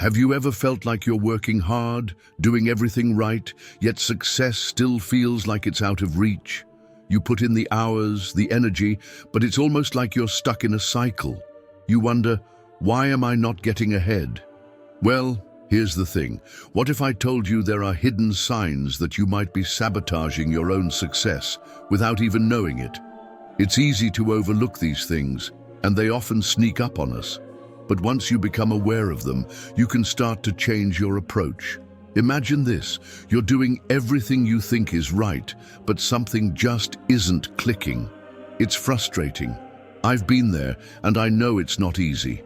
Have you ever felt like you're working hard, doing everything right, yet success still feels like it's out of reach? You put in the hours, the energy, but it's almost like you're stuck in a cycle. You wonder, why am I not getting ahead? Well, here's the thing. What if I told you there are hidden signs that you might be sabotaging your own success without even knowing it? It's easy to overlook these things, and they often sneak up on us. But once you become aware of them, you can start to change your approach. Imagine this, you're doing everything you think is right, but something just isn't clicking. It's frustrating. I've been there, and I know it's not easy.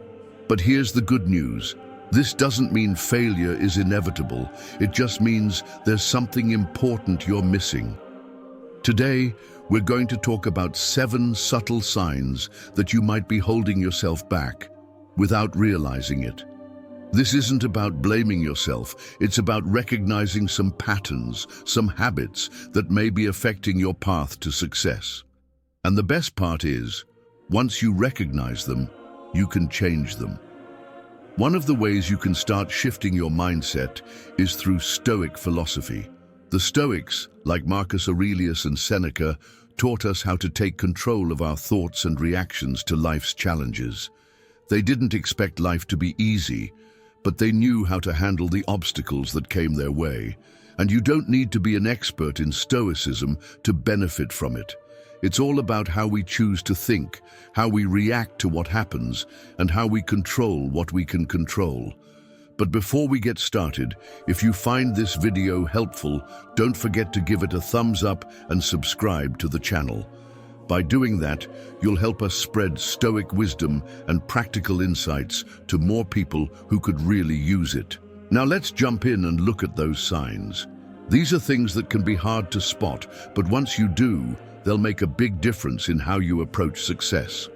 But here's the good news. This doesn't mean failure is inevitable. It just means there's something important you're missing. Today, we're going to talk about 7 subtle signs that you might be holding yourself back without realizing it. This isn't about blaming yourself, it's about recognizing some patterns, some habits that may be affecting your path to success. And the best part is, once you recognize them, you can change them. One of the ways you can start shifting your mindset is through Stoic philosophy. The Stoics, like Marcus Aurelius and Seneca, taught us how to take control of our thoughts and reactions to life's challenges. They didn't expect life to be easy, but they knew how to handle the obstacles that came their way. And you don't need to be an expert in Stoicism to benefit from it. It's all about how we choose to think, how we react to what happens, and how we control what we can control. But before we get started, if you find this video helpful, don't forget to give it a thumbs up and subscribe to the channel. By doing that, you'll help us spread Stoic wisdom and practical insights to more people who could really use it. Now let's jump in and look at those signs. These are things that can be hard to spot, but once you do, they'll make a big difference in how you approach success.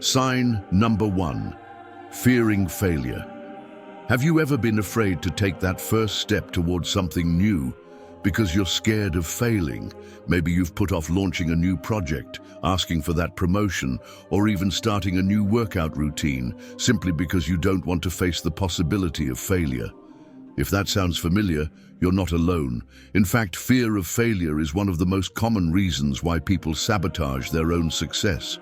Sign number 1, fearing failure. Have you ever been afraid to take that first step towards something new because you're scared of failing? Maybe you've put off launching a new project, asking for that promotion, or even starting a new workout routine simply because you don't want to face the possibility of failure. If that sounds familiar, you're not alone. In fact, fear of failure is one of the most common reasons why people sabotage their own success.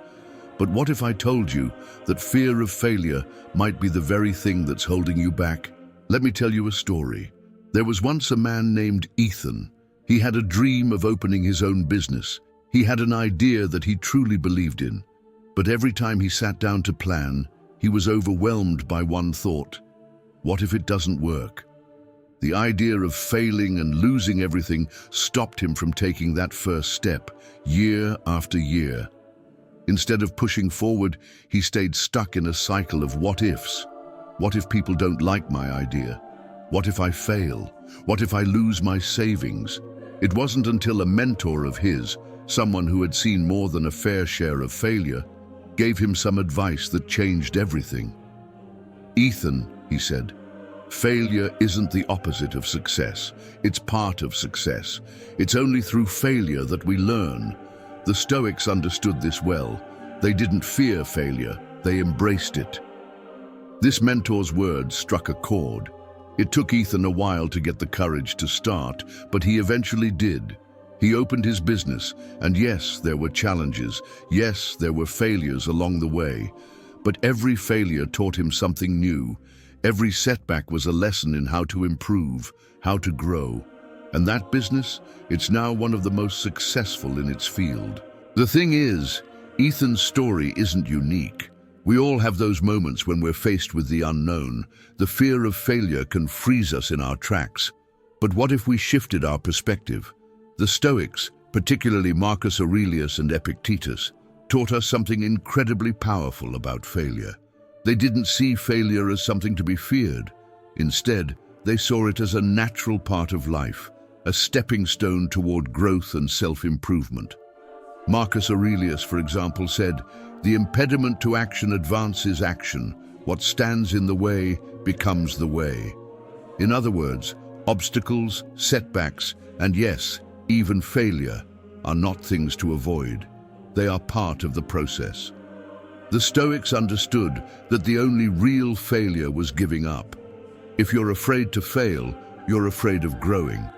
But what if I told you that fear of failure might be the very thing that's holding you back? Let me tell you a story. There was once a man named Ethan. He had a dream of opening his own business. He had an idea that he truly believed in. But every time he sat down to plan, he was overwhelmed by one thought. What if it doesn't work? The idea of failing and losing everything stopped him from taking that first step, year after year. Instead of pushing forward, he stayed stuck in a cycle of what-ifs. What if people don't like my idea? What if I fail? What if I lose my savings? It wasn't until a mentor of his, someone who had seen more than a fair share of failure, gave him some advice that changed everything. Ethan, he said, failure isn't the opposite of success. It's part of success. It's only through failure that we learn. The Stoics understood this well. They didn't fear failure, they embraced it. This mentor's words struck a chord. It took Ethan a while to get the courage to start, but he eventually did. He opened his business, and yes, there were challenges. Yes, there were failures along the way. But every failure taught him something new. Every setback was a lesson in how to improve, how to grow. And that business, it's now one of the most successful in its field. The thing is, Ethan's story isn't unique. We all have those moments when we're faced with the unknown. The fear of failure can freeze us in our tracks. But what if we shifted our perspective? The Stoics, particularly Marcus Aurelius and Epictetus, taught us something incredibly powerful about failure. They didn't see failure as something to be feared. Instead, they saw it as a natural part of life, a stepping stone toward growth and self-improvement. Marcus Aurelius, for example, said, "The impediment to action advances action. What stands in the way becomes the way." In other words, obstacles, setbacks, and yes, even failure are not things to avoid. They are part of the process. The Stoics understood that the only real failure was giving up. If you're afraid to fail, you're afraid of growing.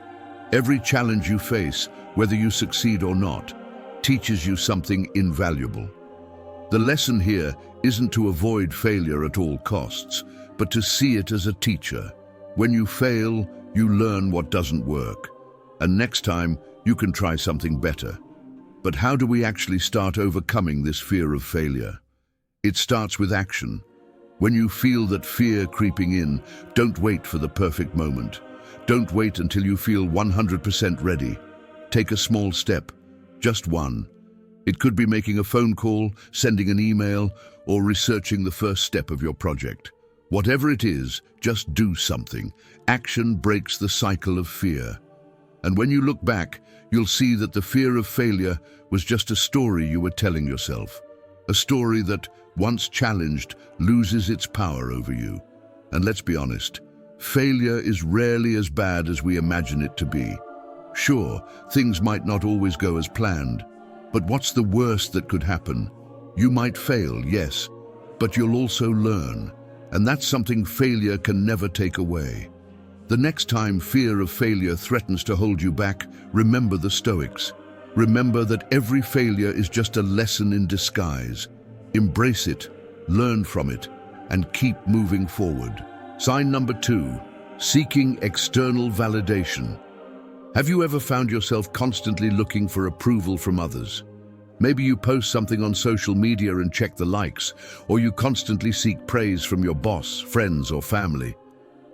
Every challenge you face, whether you succeed or not, teaches you something invaluable. The lesson here isn't to avoid failure at all costs, but to see it as a teacher. When you fail, you learn what doesn't work, and next time you can try something better. But how do we actually start overcoming this fear of failure? It starts with action. When you feel that fear creeping in, don't wait for the perfect moment. Don't wait until you feel 100% ready. Take a small step, just one. It could be making a phone call, sending an email, or researching the first step of your project. Whatever it is, just do something. Action breaks the cycle of fear. And when you look back, you'll see that the fear of failure was just a story you were telling yourself. A story that, once challenged, loses its power over you. And let's be honest, failure is rarely as bad as we imagine it to be. Sure, things might not always go as planned, but what's the worst that could happen? You might fail, yes, but you'll also learn, and that's something failure can never take away. The next time fear of failure threatens to hold you back, remember the Stoics. Remember that every failure is just a lesson in disguise. Embrace it, learn from it, and keep moving forward. Sign number 2, seeking external validation. Have you ever found yourself constantly looking for approval from others? Maybe you post something on social media and check the likes, or you constantly seek praise from your boss, friends, or family.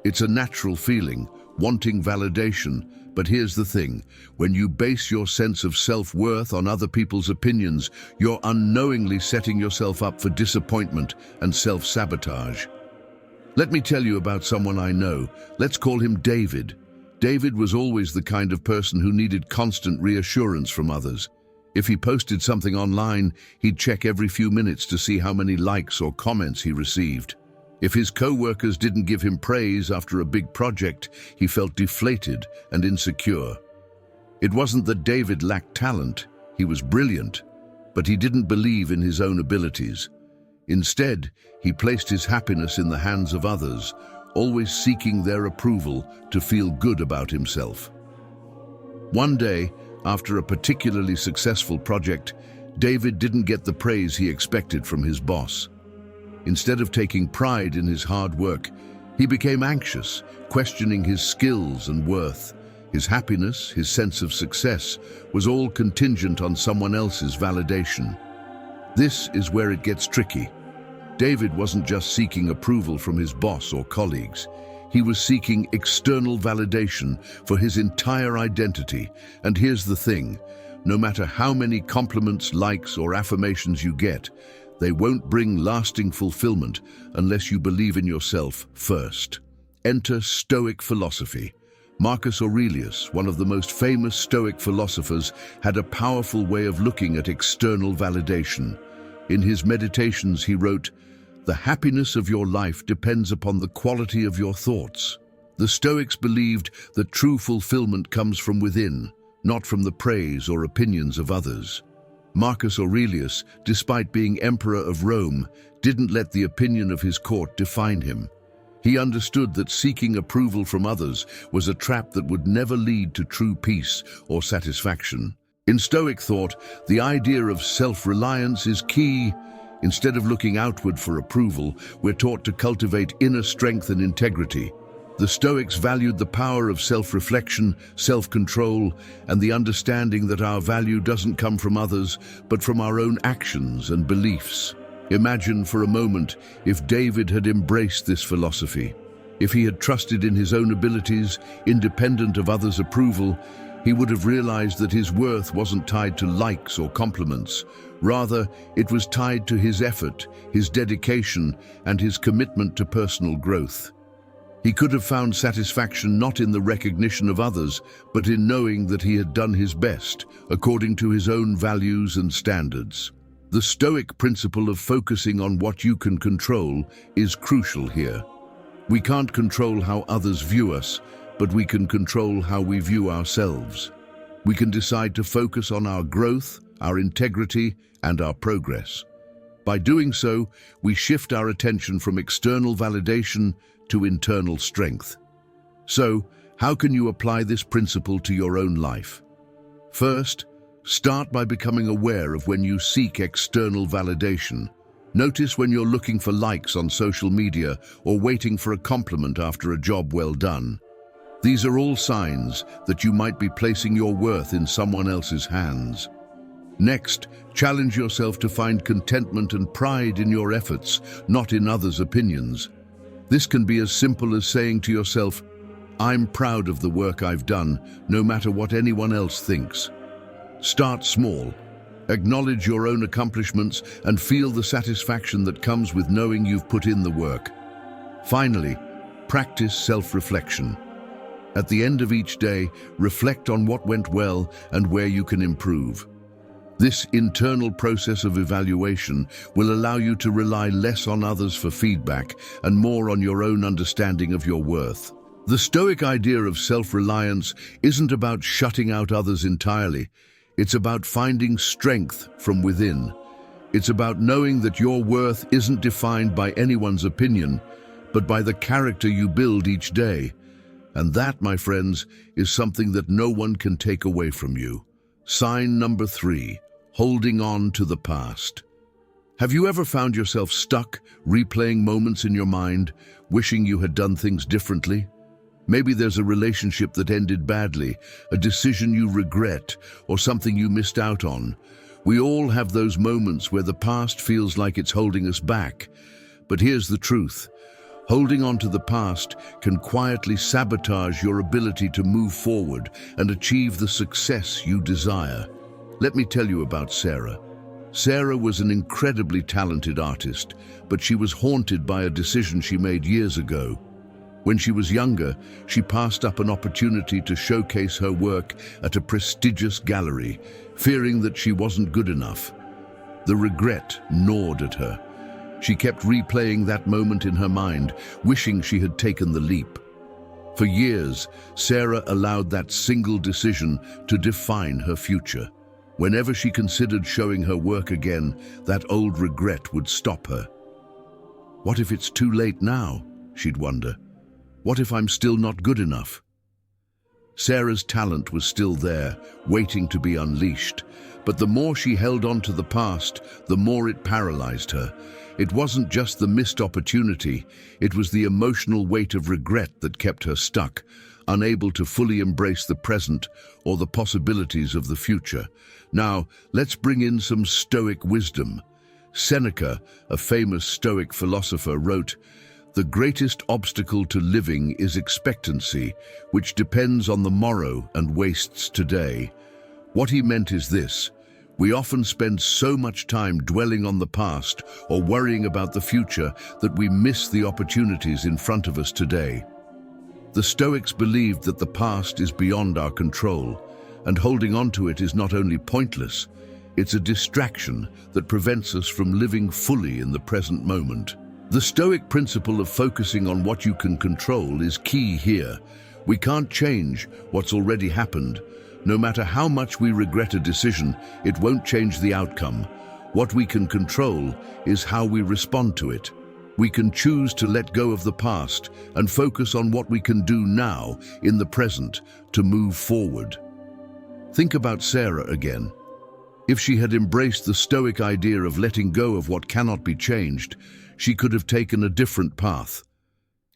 It's a natural feeling, wanting validation, but here's the thing, when you base your sense of self-worth on other people's opinions, you're unknowingly setting yourself up for disappointment and self-sabotage. Let me tell you about someone I know. Let's call him David. David was always the kind of person who needed constant reassurance from others. If he posted something online, he'd check every few minutes to see how many likes or comments he received. If his co-workers didn't give him praise after a big project, he felt deflated and insecure. It wasn't that David lacked talent, he was brilliant, but he didn't believe in his own abilities. Instead, he placed his happiness in the hands of others, always seeking their approval to feel good about himself. One day, after a particularly successful project, David didn't get the praise he expected from his boss. Instead of taking pride in his hard work, he became anxious, questioning his skills and worth. His happiness, his sense of success, was all contingent on someone else's validation. This is where it gets tricky. David wasn't just seeking approval from his boss or colleagues. He was seeking external validation for his entire identity. And here's the thing, no matter how many compliments, likes, or affirmations you get, they won't bring lasting fulfillment unless you believe in yourself first. Enter Stoic philosophy. Marcus Aurelius, one of the most famous Stoic philosophers, had a powerful way of looking at external validation. In his meditations, he wrote, "The happiness of your life depends upon the quality of your thoughts." The Stoics believed that true fulfillment comes from within, not from the praise or opinions of others. Marcus Aurelius, despite being emperor of Rome, didn't let the opinion of his court define him. He understood that seeking approval from others was a trap that would never lead to true peace or satisfaction. In Stoic thought, the idea of self-reliance is key. Instead of looking outward for approval, we're taught to cultivate inner strength and integrity. The Stoics valued the power of self-reflection, self-control, and the understanding that our value doesn't come from others, but from our own actions and beliefs. Imagine for a moment if David had embraced this philosophy. If he had trusted in his own abilities, independent of others' approval, he would have realized that his worth wasn't tied to likes or compliments. Rather, it was tied to his effort, his dedication, and his commitment to personal growth. He could have found satisfaction not in the recognition of others, but in knowing that he had done his best, according to his own values and standards. The Stoic principle of focusing on what you can control is crucial here. We can't control how others view us, but we can control how we view ourselves. We can decide to focus on our growth, our integrity, and our progress. By doing so, we shift our attention from external validation to internal strength. So, how can you apply this principle to your own life? First, start by becoming aware of when you seek external validation. Notice when you're looking for likes on social media or waiting for a compliment after a job well done. These are all signs that you might be placing your worth in someone else's hands. Next, challenge yourself to find contentment and pride in your efforts, not in others' opinions. This can be as simple as saying to yourself, "I'm proud of the work I've done, no matter what anyone else thinks." Start small. Acknowledge your own accomplishments and feel the satisfaction that comes with knowing you've put in the work. Finally, practice self-reflection. At the end of each day, reflect on what went well and where you can improve. This internal process of evaluation will allow you to rely less on others for feedback and more on your own understanding of your worth. The Stoic idea of self-reliance isn't about shutting out others entirely. It's about finding strength from within. It's about knowing that your worth isn't defined by anyone's opinion, but by the character you build each day. And that, my friends, is something that no one can take away from you. Sign number 3, holding on to the past. Have you ever found yourself stuck, replaying moments in your mind, wishing you had done things differently? Maybe there's a relationship that ended badly, a decision you regret, or something you missed out on. We all have those moments where the past feels like it's holding us back. But here's the truth. Holding on to the past can quietly sabotage your ability to move forward and achieve the success you desire. Let me tell you about Sarah. Sarah was an incredibly talented artist, but she was haunted by a decision she made years ago. When she was younger, she passed up an opportunity to showcase her work at a prestigious gallery, fearing that she wasn't good enough. The regret gnawed at her. She kept replaying that moment in her mind, wishing she had taken the leap. For years, Sarah allowed that single decision to define her future. Whenever she considered showing her work again, that old regret would stop her. What if it's too late now? She'd wonder. What if I'm still not good enough? Sarah's talent was still there, waiting to be unleashed. But the more she held on to the past, the more it paralyzed her. It wasn't just the missed opportunity, it was the emotional weight of regret that kept her stuck, unable to fully embrace the present or the possibilities of the future. Now, let's bring in some Stoic wisdom. Seneca, a famous Stoic philosopher, wrote, "The greatest obstacle to living is expectancy, which depends on the morrow and wastes today." What he meant is this: we often spend so much time dwelling on the past or worrying about the future that we miss the opportunities in front of us today. The Stoics believed that the past is beyond our control, and holding on to it is not only pointless, it's a distraction that prevents us from living fully in the present moment. The Stoic principle of focusing on what you can control is key here. We can't change what's already happened. No matter how much we regret a decision, it won't change the outcome. What we can control is how we respond to it. We can choose to let go of the past and focus on what we can do now, in the present, to move forward. Think about Sarah again. If she had embraced the Stoic idea of letting go of what cannot be changed, she could have taken a different path.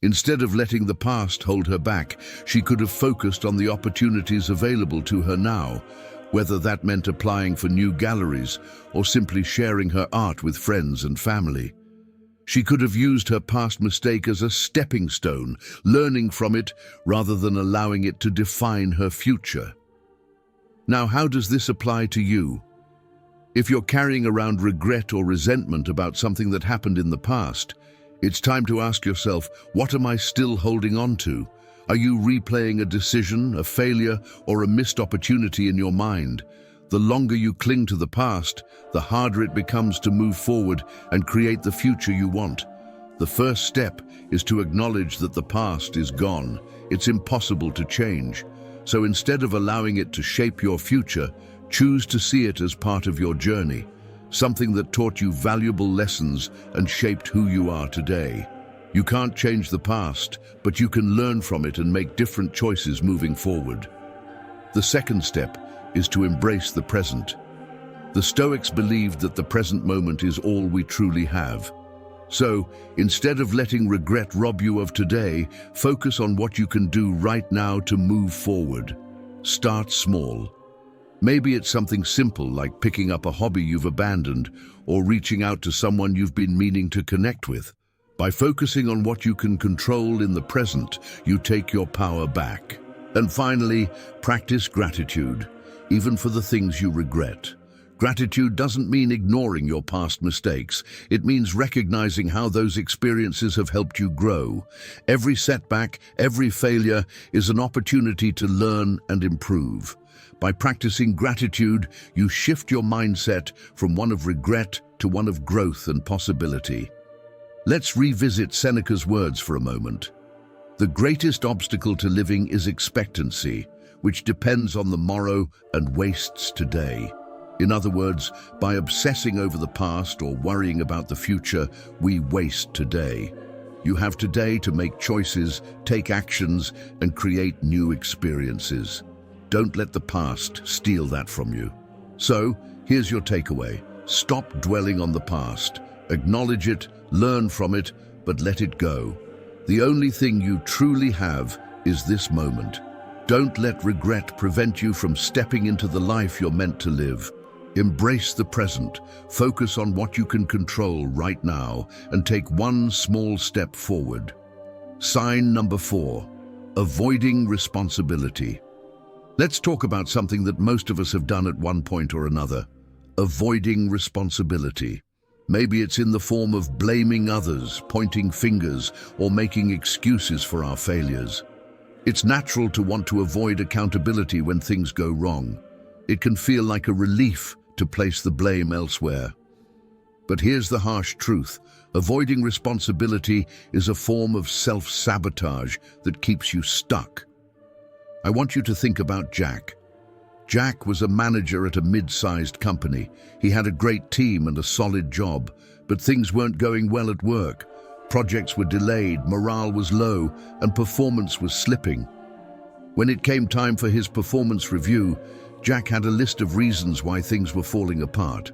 Instead of letting the past hold her back, she could have focused on the opportunities available to her now, whether that meant applying for new galleries or simply sharing her art with friends and family. She could have used her past mistake as a stepping stone, learning from it rather than allowing it to define her future. Now, how does this apply to you? If you're carrying around regret or resentment about something that happened in the past, it's time to ask yourself, what am I still holding on to? Are you replaying a decision, a failure, or a missed opportunity in your mind? The longer you cling to the past, the harder it becomes to move forward and create the future you want. The first step is to acknowledge that the past is gone. It's impossible to change. So instead of allowing it to shape your future, choose to see it as part of your journey, something that taught you valuable lessons and shaped who you are today. You can't change the past, but you can learn from it and make different choices moving forward. The second step is to embrace the present. The Stoics believed that the present moment is all we truly have. So, instead of letting regret rob you of today, focus on what you can do right now to move forward. Start small. Maybe it's something simple like picking up a hobby you've abandoned or reaching out to someone you've been meaning to connect with. By focusing on what you can control in the present, you take your power back. And finally, practice gratitude, even for the things you regret. Gratitude doesn't mean ignoring your past mistakes. It means recognizing how those experiences have helped you grow. Every setback, every failure is an opportunity to learn and improve. By practicing gratitude, you shift your mindset from one of regret to one of growth and possibility. Let's revisit Seneca's words for a moment. The greatest obstacle to living is expectancy, which depends on the morrow and wastes today. In other words, by obsessing over the past or worrying about the future, we waste today. You have today to make choices, take actions, and create new experiences. Don't let the past steal that from you. So, here's your takeaway. Stop dwelling on the past. Acknowledge it, learn from it, but let it go. The only thing you truly have is this moment. Don't let regret prevent you from stepping into the life you're meant to live. Embrace the present, focus on what you can control right now, and take one small step forward. Sign number 4, avoiding responsibility. Let's talk about something that most of us have done at one point or another. Avoiding responsibility. Maybe it's in the form of blaming others, pointing fingers, or making excuses for our failures. It's natural to want to avoid accountability when things go wrong. It can feel like a relief to place the blame elsewhere. But here's the harsh truth. Avoiding responsibility is a form of self-sabotage that keeps you stuck. I want you to think about Jack. Jack was a manager at a mid-sized company. He had a great team and a solid job, but things weren't going well at work. Projects were delayed, morale was low, and performance was slipping. When it came time for his performance review, Jack had a list of reasons why things were falling apart.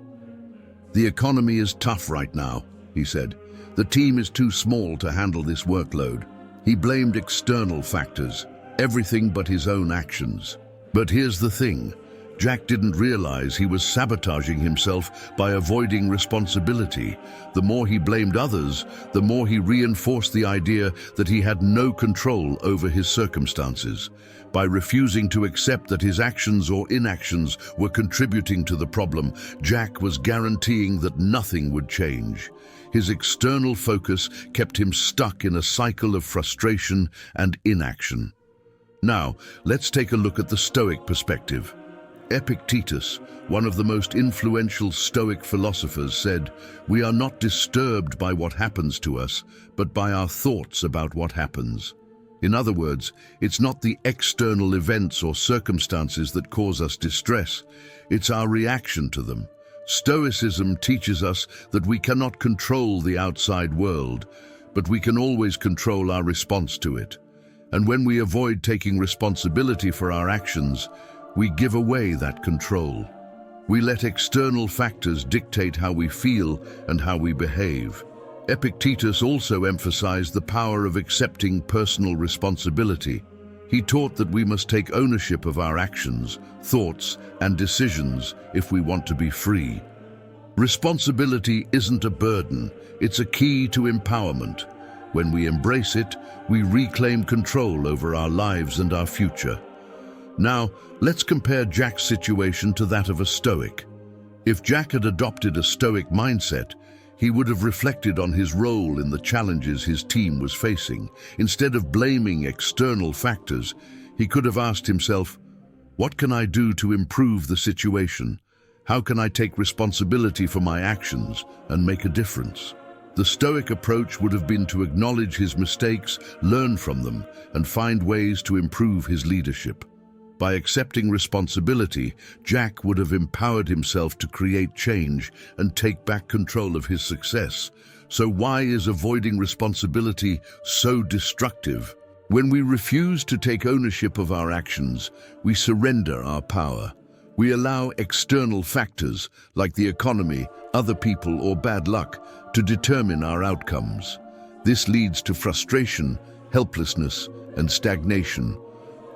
"The economy is tough right now," he said. "The team is too small to handle this workload." He blamed external factors, everything but his own actions. But here's the thing. Jack didn't realize he was sabotaging himself by avoiding responsibility. The more he blamed others, the more he reinforced the idea that he had no control over his circumstances. By refusing to accept that his actions or inactions were contributing to the problem, Jack was guaranteeing that nothing would change. His external focus kept him stuck in a cycle of frustration and inaction. Now, let's take a look at the Stoic perspective. Epictetus, one of the most influential Stoic philosophers, said, "We are not disturbed by what happens to us, but by our thoughts about what happens." In other words, it's not the external events or circumstances that cause us distress, it's our reaction to them. Stoicism teaches us that we cannot control the outside world, but we can always control our response to it. And when we avoid taking responsibility for our actions, we give away that control. We let external factors dictate how we feel and how we behave. Epictetus also emphasized the power of accepting personal responsibility. He taught that we must take ownership of our actions, thoughts, and decisions if we want to be free. Responsibility isn't a burden, it's a key to empowerment. When we embrace it, we reclaim control over our lives and our future. Now, let's compare Jack's situation to that of a Stoic. If Jack had adopted a Stoic mindset, he would have reflected on his role in the challenges his team was facing. Instead of blaming external factors, he could have asked himself, "What can I do to improve the situation? How can I take responsibility for my actions and make a difference?" The Stoic approach would have been to acknowledge his mistakes, learn from them, and find ways to improve his leadership. By accepting responsibility, Jack would have empowered himself to create change and take back control of his success. So why is avoiding responsibility so destructive? When we refuse to take ownership of our actions, we surrender our power. We allow external factors, like the economy, other people, or bad luck, to determine our outcomes. This leads to frustration, helplessness, and stagnation.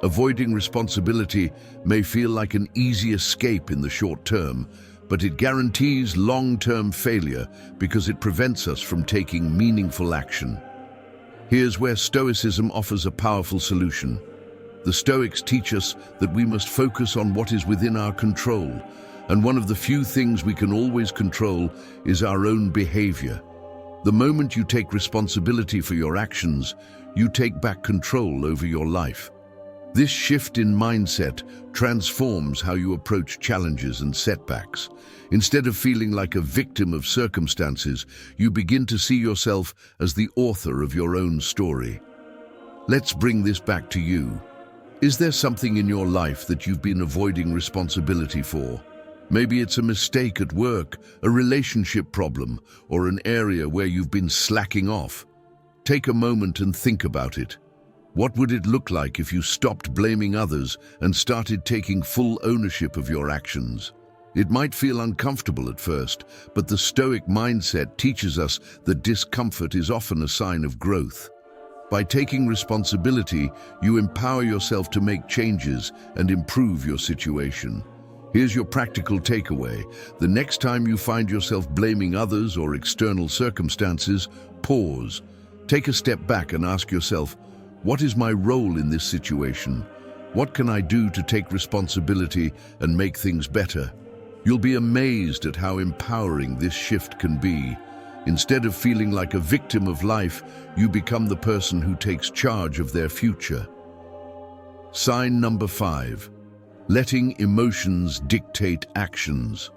Avoiding responsibility may feel like an easy escape in the short term, but it guarantees long-term failure because it prevents us from taking meaningful action. Here's where Stoicism offers a powerful solution. The Stoics teach us that we must focus on what is within our control, and one of the few things we can always control is our own behavior. The moment you take responsibility for your actions, you take back control over your life. This shift in mindset transforms how you approach challenges and setbacks. Instead of feeling like a victim of circumstances, you begin to see yourself as the author of your own story. Let's bring this back to you. Is there something in your life that you've been avoiding responsibility for? Maybe it's a mistake at work, a relationship problem, or an area where you've been slacking off. Take a moment and think about it. What would it look like if you stopped blaming others and started taking full ownership of your actions? It might feel uncomfortable at first, but the Stoic mindset teaches us that discomfort is often a sign of growth. By taking responsibility, you empower yourself to make changes and improve your situation. Here's your practical takeaway. The next time you find yourself blaming others or external circumstances, pause. Take a step back and ask yourself, what is my role in this situation? What can I do to take responsibility and make things better? You'll be amazed at how empowering this shift can be. Instead of feeling like a victim of life, you become the person who takes charge of their future. Sign number 5. Letting emotions dictate actions.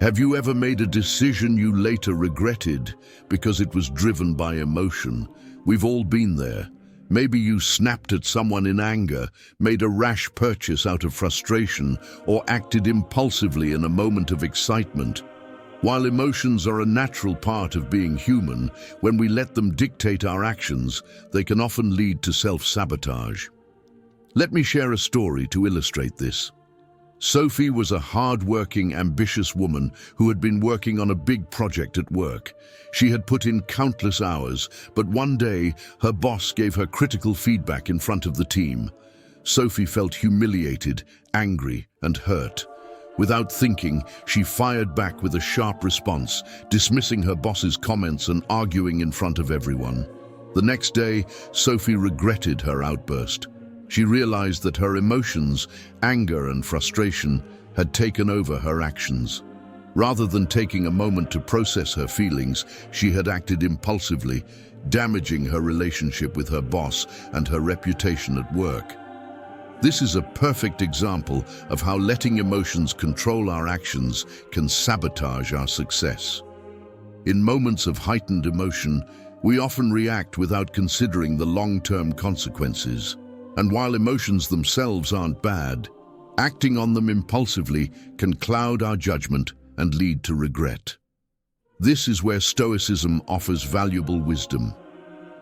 Have you ever made a decision you later regretted because it was driven by emotion? We've all been there. Maybe you snapped at someone in anger, made a rash purchase out of frustration, or acted impulsively in a moment of excitement. While emotions are a natural part of being human, when we let them dictate our actions, they can often lead to self-sabotage. Let me share a story to illustrate this. Sophie was a hard-working, ambitious woman who had been working on a big project at work. She had put in countless hours, but one day, her boss gave her critical feedback in front of the team. Sophie felt humiliated, angry, and hurt. Without thinking, she fired back with a sharp response, dismissing her boss's comments and arguing in front of everyone. The next day, Sophie regretted her outburst. She realized that her emotions, anger and frustration, had taken over her actions. Rather than taking a moment to process her feelings, she had acted impulsively, damaging her relationship with her boss and her reputation at work. This is a perfect example of how letting emotions control our actions can sabotage our success. In moments of heightened emotion, we often react without considering the long-term consequences. And while emotions themselves aren't bad, acting on them impulsively can cloud our judgment and lead to regret. This is where Stoicism offers valuable wisdom.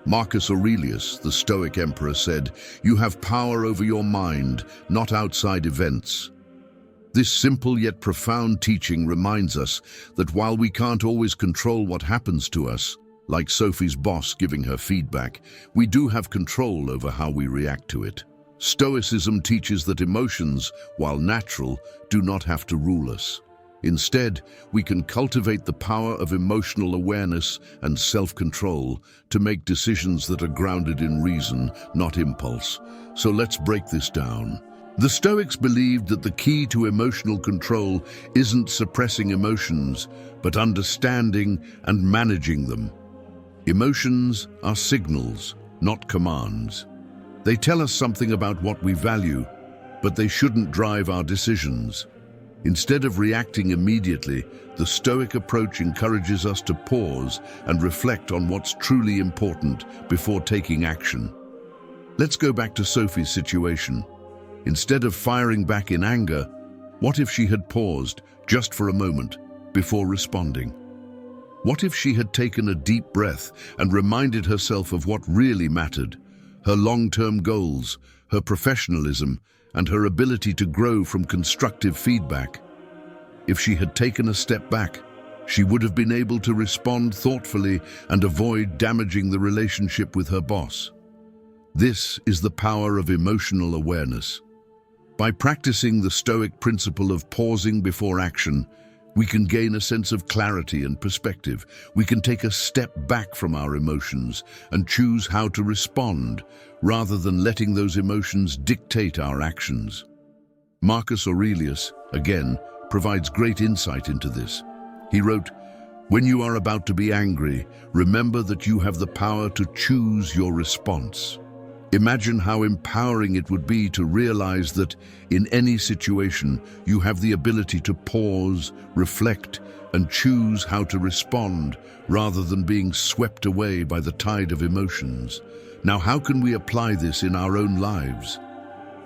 Marcus Aurelius, the Stoic emperor, said, "You have power over your mind, not outside events." This simple yet profound teaching reminds us that while we can't always control what happens to us, like Sophie's boss giving her feedback, we do have control over how we react to it. Stoicism teaches that emotions, while natural, do not have to rule us. Instead, we can cultivate the power of emotional awareness and self-control to make decisions that are grounded in reason, not impulse. So let's break this down. The Stoics believed that the key to emotional control isn't suppressing emotions, but understanding and managing them. Emotions are signals, not commands. They tell us something about what we value, but they shouldn't drive our decisions. Instead of reacting immediately, the Stoic approach encourages us to pause and reflect on what's truly important before taking action. Let's go back to Sophie's situation. Instead of firing back in anger, what if she had paused just for a moment before responding? What if she had taken a deep breath and reminded herself of what really mattered, her long-term goals, her professionalism, and her ability to grow from constructive feedback? If she had taken a step back, she would have been able to respond thoughtfully and avoid damaging the relationship with her boss. This is the power of emotional awareness. By practicing the Stoic principle of pausing before action, we can gain a sense of clarity and perspective. We can take a step back from our emotions and choose how to respond, rather than letting those emotions dictate our actions. Marcus Aurelius, again, provides great insight into this. He wrote, "When you are about to be angry, remember that you have the power to choose your response." Imagine how empowering it would be to realize that in any situation, you have the ability to pause, reflect, and choose how to respond, rather than being swept away by the tide of emotions. Now, how can we apply this in our own lives?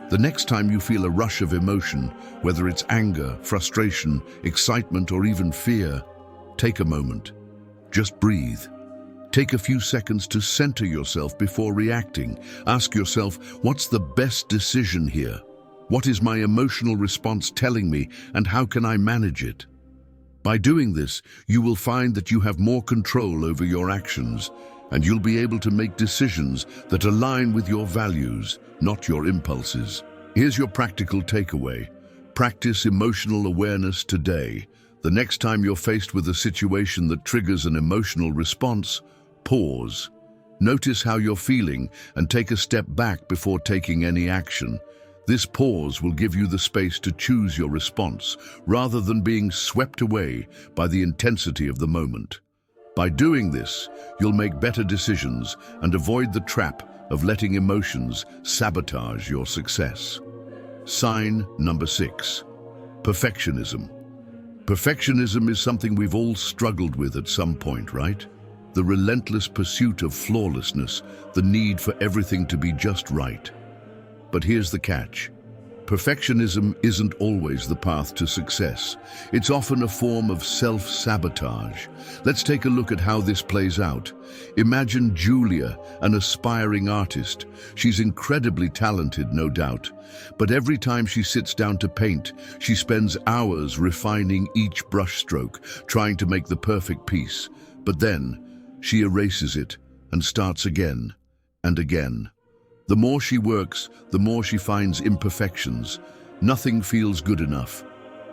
The next time you feel a rush of emotion, whether it's anger, frustration, excitement, or even fear, take a moment. Just breathe. Take a few seconds to center yourself before reacting. Ask yourself, what's the best decision here? What is my emotional response telling me, and how can I manage it? By doing this, you will find that you have more control over your actions, and you'll be able to make decisions that align with your values, not your impulses. Here's your practical takeaway. Practice emotional awareness today. The next time you're faced with a situation that triggers an emotional response, pause. Notice how you're feeling and take a step back before taking any action. This pause will give you the space to choose your response, rather than being swept away by the intensity of the moment. By doing this, you'll make better decisions and avoid the trap of letting emotions sabotage your success. Sign number 6. Perfectionism. Perfectionism is something we've all struggled with at some point, right? The relentless pursuit of flawlessness, the need for everything to be just right. But here's the catch. Perfectionism isn't always the path to success. It's often a form of self-sabotage. Let's take a look at how this plays out. Imagine Julia, an aspiring artist. She's incredibly talented, no doubt. But every time she sits down to paint, she spends hours refining each brushstroke, trying to make the perfect piece. But then, she erases it and starts again and again. The more she works, the more she finds imperfections. Nothing feels good enough.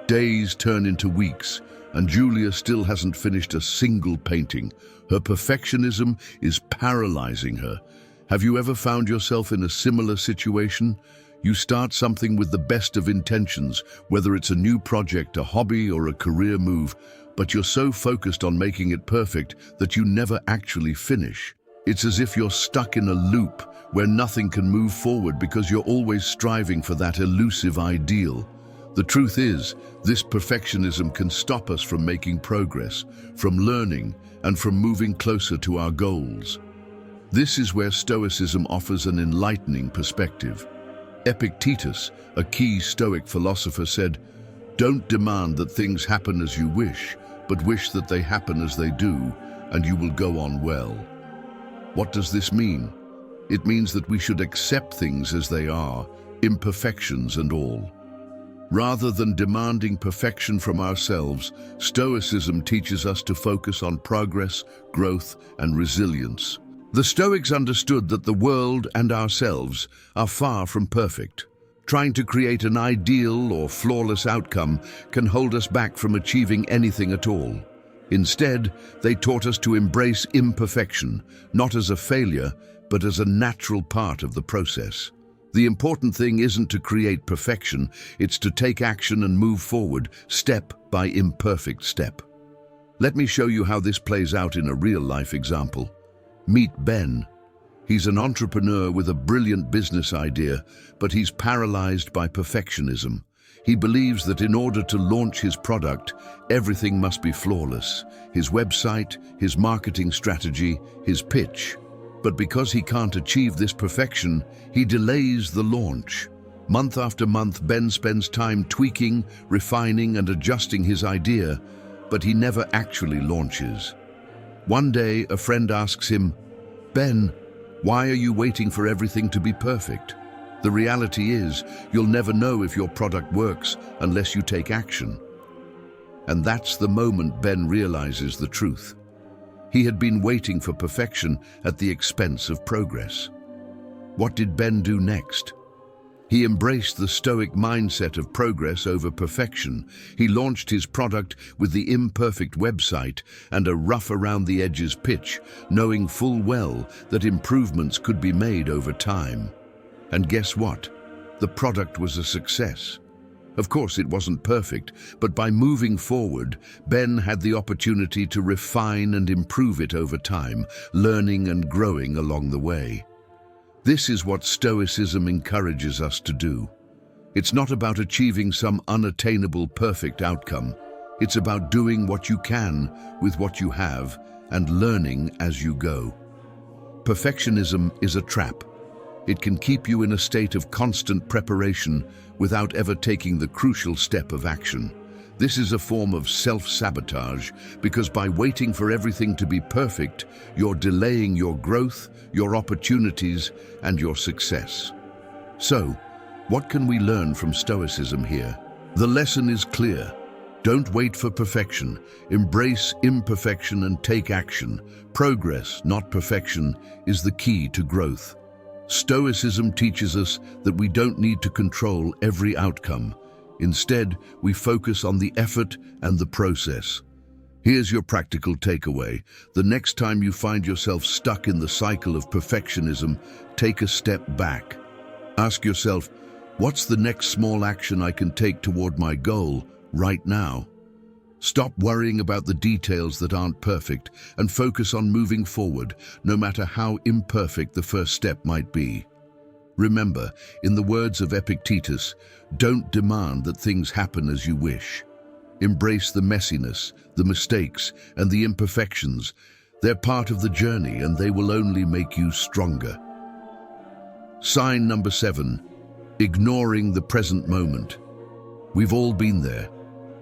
Days turn into weeks, and Julia still hasn't finished a single painting. Her perfectionism is paralyzing her. Have you ever found yourself in a similar situation? You start something with the best of intentions, whether it's a new project, a hobby, or a career move, but you're so focused on making it perfect that you never actually finish. It's as if you're stuck in a loop where nothing can move forward because you're always striving for that elusive ideal. The truth is, this perfectionism can stop us from making progress, from learning, and from moving closer to our goals. This is where Stoicism offers an enlightening perspective. Epictetus, a key Stoic philosopher, said, "Don't demand that things happen as you wish, but wish that they happen as they do, and you will go on well." What does this mean? It means that we should accept things as they are, imperfections and all. Rather than demanding perfection from ourselves, Stoicism teaches us to focus on progress, growth, and resilience. The Stoics understood that the world and ourselves are far from perfect. Trying to create an ideal or flawless outcome can hold us back from achieving anything at all. Instead, they taught us to embrace imperfection, not as a failure, but as a natural part of the process. The important thing isn't to create perfection, it's to take action and move forward, step by imperfect step. Let me show you how this plays out in a real-life example. Meet Ben. He's an entrepreneur with a brilliant business idea, but he's paralyzed by perfectionism. He believes that in order to launch his product, everything must be flawless. His website, his marketing strategy, his pitch. But because he can't achieve this perfection, he delays the launch. Month after month, Ben spends time tweaking, refining, and adjusting his idea, but he never actually launches. One day, a friend asks him, "Ben, why are you waiting for everything to be perfect? The reality is, you'll never know if your product works unless you take action." And that's the moment Ben realizes the truth. He had been waiting for perfection at the expense of progress. What did Ben do next? He embraced the Stoic mindset of progress over perfection. He launched his product with the imperfect website and a rough-around-the-edges pitch, knowing full well that improvements could be made over time. And guess what? The product was a success. Of course, it wasn't perfect, but by moving forward, Ben had the opportunity to refine and improve it over time, learning and growing along the way. This is what Stoicism encourages us to do. It's not about achieving some unattainable perfect outcome. It's about doing what you can with what you have and learning as you go. Perfectionism is a trap. It can keep you in a state of constant preparation without ever taking the crucial step of action. This is a form of self-sabotage because by waiting for everything to be perfect, you're delaying your growth, your opportunities, and your success. So, what can we learn from Stoicism here? The lesson is clear. Don't wait for perfection. Embrace imperfection and take action. Progress, not perfection, is the key to growth. Stoicism teaches us that we don't need to control every outcome. Instead, we focus on the effort and the process. Here's your practical takeaway. The next time you find yourself stuck in the cycle of perfectionism, take a step back. Ask yourself, what's the next small action I can take toward my goal right now? Stop worrying about the details that aren't perfect and focus on moving forward, no matter how imperfect the first step might be. Remember, in the words of Epictetus, don't demand that things happen as you wish. Embrace the messiness, the mistakes, and the imperfections. They're part of the journey and they will only make you stronger. Sign number 7, ignoring the present moment. We've all been there.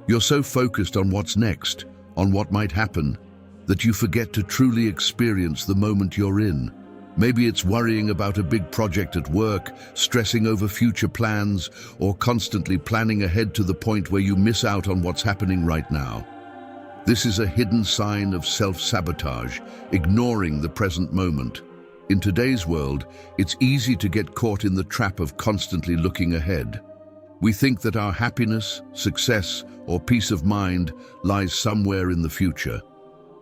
You're so focused on what's next, on what might happen, that you forget to truly experience the moment you're in. Maybe it's worrying about a big project at work, stressing over future plans, or constantly planning ahead to the point where you miss out on what's happening right now. This is a hidden sign of self-sabotage, ignoring the present moment. In today's world, it's easy to get caught in the trap of constantly looking ahead. We think that our happiness, success, or peace of mind lies somewhere in the future.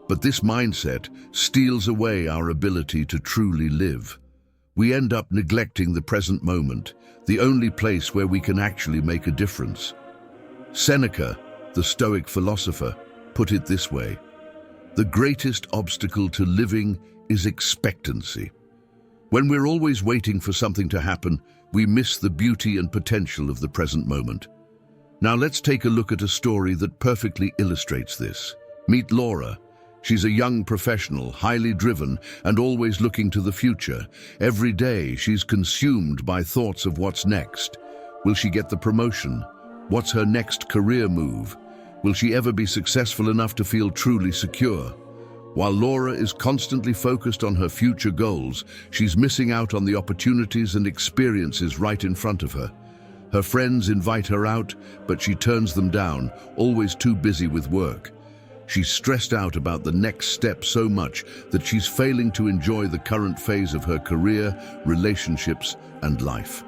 But this mindset steals away our ability to truly live. We end up neglecting the present moment, the only place where we can actually make a difference. Seneca, the Stoic philosopher, put it this way: the greatest obstacle to living is expectancy. When we're always waiting for something to happen, we miss the beauty and potential of the present moment. Now let's take a look at a story that perfectly illustrates this. Meet Laura. She's a young professional, highly driven, and always looking to the future. Every day, she's consumed by thoughts of what's next. Will she get the promotion? What's her next career move? Will she ever be successful enough to feel truly secure? While Laura is constantly focused on her future goals, she's missing out on the opportunities and experiences right in front of her. Her friends invite her out, but she turns them down, always too busy with work. She's stressed out about the next step so much that she's failing to enjoy the current phase of her career, relationships, and life.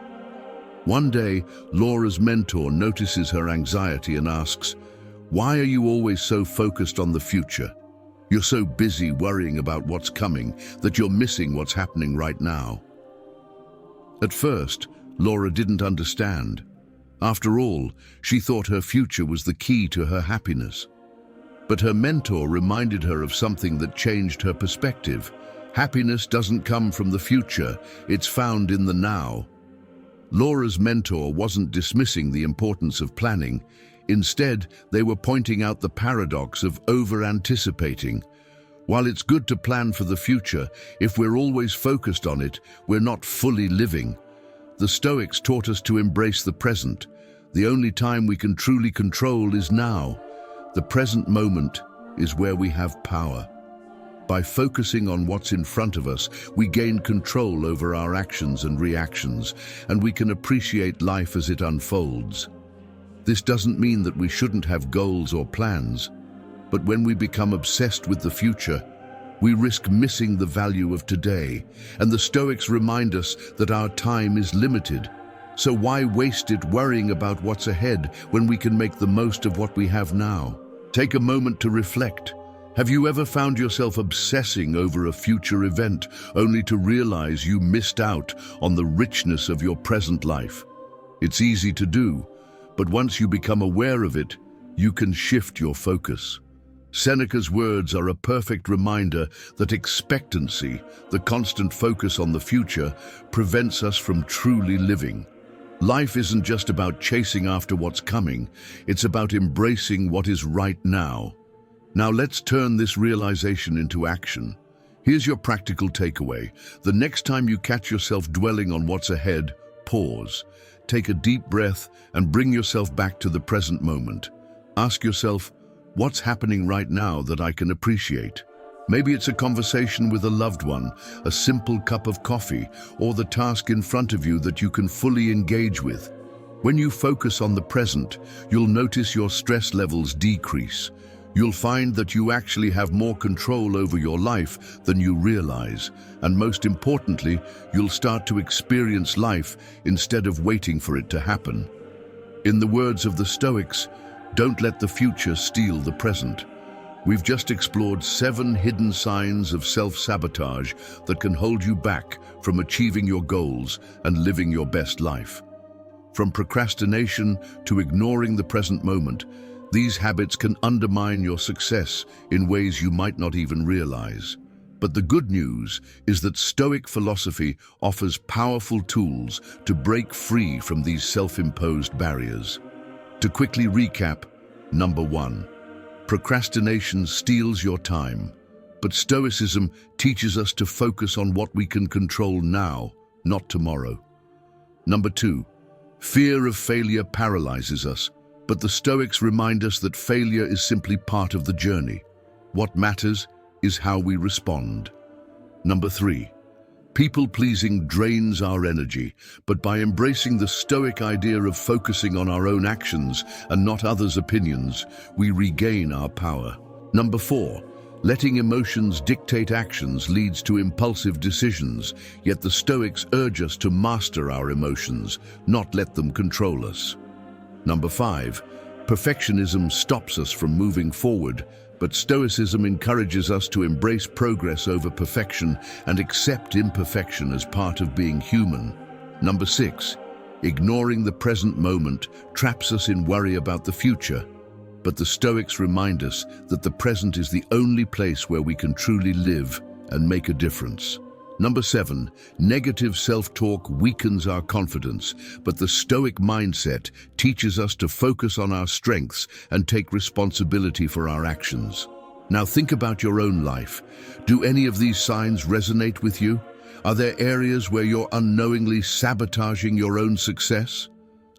One day, Laura's mentor notices her anxiety and asks, "Why are you always so focused on the future? You're so busy worrying about what's coming that you're missing what's happening right now." At first, Laura didn't understand. After all, she thought her future was the key to her happiness. But her mentor reminded her of something that changed her perspective. Happiness doesn't come from the future, it's found in the now. Laura's mentor wasn't dismissing the importance of planning. Instead, they were pointing out the paradox of over-anticipating. While it's good to plan for the future, if we're always focused on it, we're not fully living. The Stoics taught us to embrace the present. The only time we can truly control is now. The present moment is where we have power. By focusing on what's in front of us, we gain control over our actions and reactions, and we can appreciate life as it unfolds. This doesn't mean that we shouldn't have goals or plans, but when we become obsessed with the future, we risk missing the value of today, and the Stoics remind us that our time is limited. So why waste it worrying about what's ahead when we can make the most of what we have now? Take a moment to reflect. Have you ever found yourself obsessing over a future event only to realize you missed out on the richness of your present life? It's easy to do, but once you become aware of it, you can shift your focus. Seneca's words are a perfect reminder that expectancy, the constant focus on the future, prevents us from truly living. Life isn't just about chasing after what's coming, it's about embracing what is right now. Now let's turn this realization into action. Here's your practical takeaway. The next time you catch yourself dwelling on what's ahead, pause. Take a deep breath and bring yourself back to the present moment. Ask yourself, what's happening right now that I can appreciate? Maybe it's a conversation with a loved one, a simple cup of coffee, or the task in front of you that you can fully engage with. When you focus on the present, you'll notice your stress levels decrease. You'll find that you actually have more control over your life than you realize. And most importantly, you'll start to experience life instead of waiting for it to happen. In the words of the Stoics, don't let the future steal the present. We've just explored 7 hidden signs of self-sabotage that can hold you back from achieving your goals and living your best life. From procrastination to ignoring the present moment, these habits can undermine your success in ways you might not even realize. But the good news is that Stoic philosophy offers powerful tools to break free from these self-imposed barriers. To quickly recap, number 1. Procrastination steals your time, but Stoicism teaches us to focus on what we can control now, not tomorrow. Number 2. Fear of failure paralyzes us, but the Stoics remind us that failure is simply part of the journey. What matters is how we respond. Number 3. People-pleasing drains our energy, but by embracing the Stoic idea of focusing on our own actions and not others' opinions, we regain our power. Number 4. Letting emotions dictate actions leads to impulsive decisions, yet the Stoics urge us to master our emotions, not let them control us. Number 5. Perfectionism stops us from moving forward, but Stoicism encourages us to embrace progress over perfection and accept imperfection as part of being human. Number 6. Ignoring the present moment traps us in worry about the future, but the Stoics remind us that the present is the only place where we can truly live and make a difference. Number 7. Negative self-talk weakens our confidence, but the Stoic mindset teaches us to focus on our strengths and take responsibility for our actions. Now think about your own life. Do any of these signs resonate with you? Are there areas where you're unknowingly sabotaging your own success?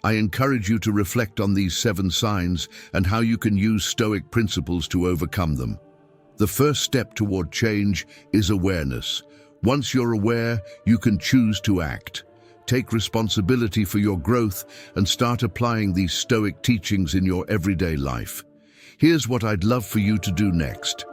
I encourage you to reflect on these 7 signs and how you can use Stoic principles to overcome them. The first step toward change is awareness. Once you're aware, you can choose to act. Take responsibility for your growth and start applying these Stoic teachings in your everyday life. Here's what I'd love for you to do next.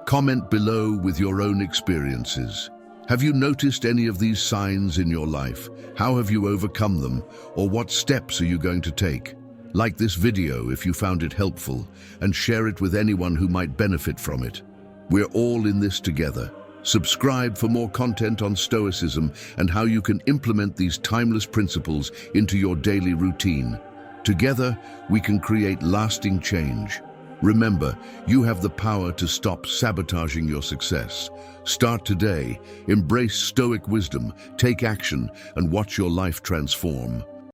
Comment below with your own experiences. Have you noticed any of these signs in your life? How have you overcome them? Or what steps are you going to take? Like this video if you found it helpful, and share it with anyone who might benefit from it. We're all in this together. Subscribe for more content on Stoicism and how you can implement these timeless principles into your daily routine. Together, we can create lasting change. Remember, you have the power to stop sabotaging your success. Start today, embrace Stoic wisdom, take action, and watch your life transform.